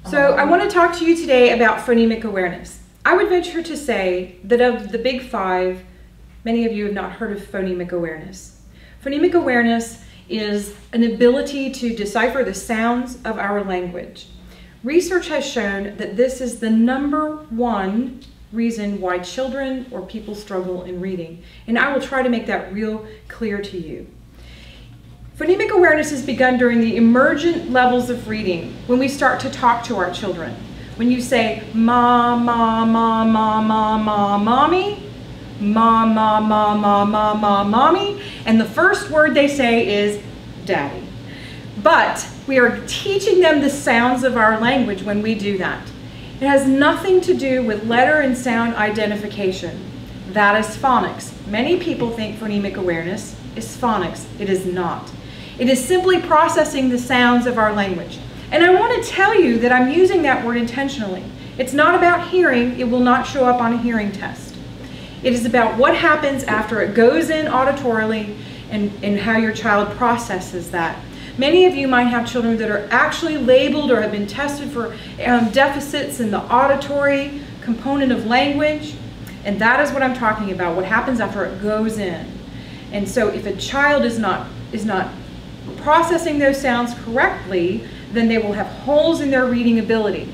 So I want to talk to you today about phonemic awareness. I would venture to say that of the big five, many of you have not heard of phonemic awareness. Phonemic awareness is an ability to decipher the sounds of our language. Research has shown that this is the #1 reason why children or people struggle in reading. And I will try to make that real clear to you. Phonemic awareness is begun during the emergent levels of reading, when we start to talk to our children. When you say, ma, ma, ma, ma, ma, ma, mommy, ma, ma, ma, ma, ma, ma, mommy, and the first word they say is daddy. But we are teaching them the sounds of our language when we do that. It has nothing to do with letter and sound identification. That is phonics. Many people think phonemic awareness is phonics. It is not. It is simply processing the sounds of our language. And I want to tell you that I'm using that word intentionally. It's not about hearing. It will not show up on a hearing test. It is about what happens after it goes in auditorily and how your child processes that. Many of you might have children that are actually labeled or have been tested for deficits in the auditory component of language. And that is what I'm talking about, what happens after it goes in. And so if a child is not processing those sounds correctly, then they will have holes in their reading ability.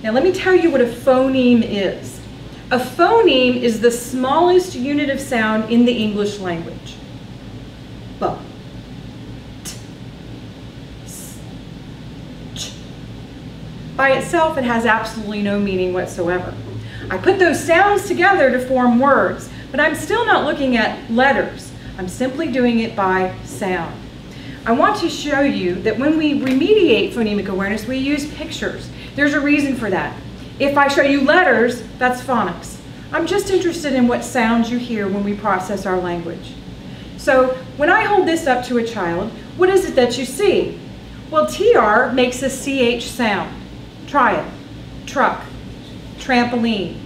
Now let me tell you what a phoneme is. A phoneme is the smallest unit of sound in the English language. B, t, s, ch. By itself, it has absolutely no meaning whatsoever. I put those sounds together to form words, but I'm still not looking at letters. I'm simply doing it by sound. I want to show you that when we remediate phonemic awareness, we use pictures. There's a reason for that. If I show you letters, that's phonics. I'm just interested in what sounds you hear when we process our language. So when I hold this up to a child, what is it that you see? Well, TR makes a CH sound. Try it. Truck, trampoline,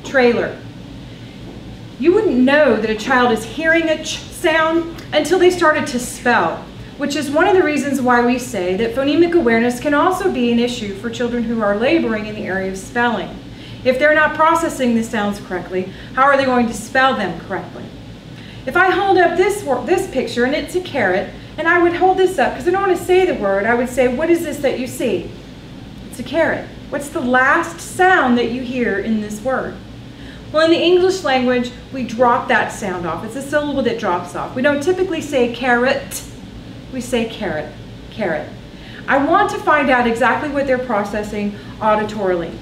trailer. You wouldn't know that a child is hearing a ch sound until they started to spell, which is one of the reasons why we say that phonemic awareness can also be an issue for children who are laboring in the area of spelling. If they're not processing the sounds correctly, how are they going to spell them correctly? If I hold up this picture, and it's a carrot, and I would hold this up, because I don't want to say the word, I would say, what is this that you see? It's a carrot. What's the last sound that you hear in this word? Well, in the English language, we drop that sound off. It's a syllable that drops off. We don't typically say carrot. We say carrot, carrot. I want to find out exactly what they're processing auditorily.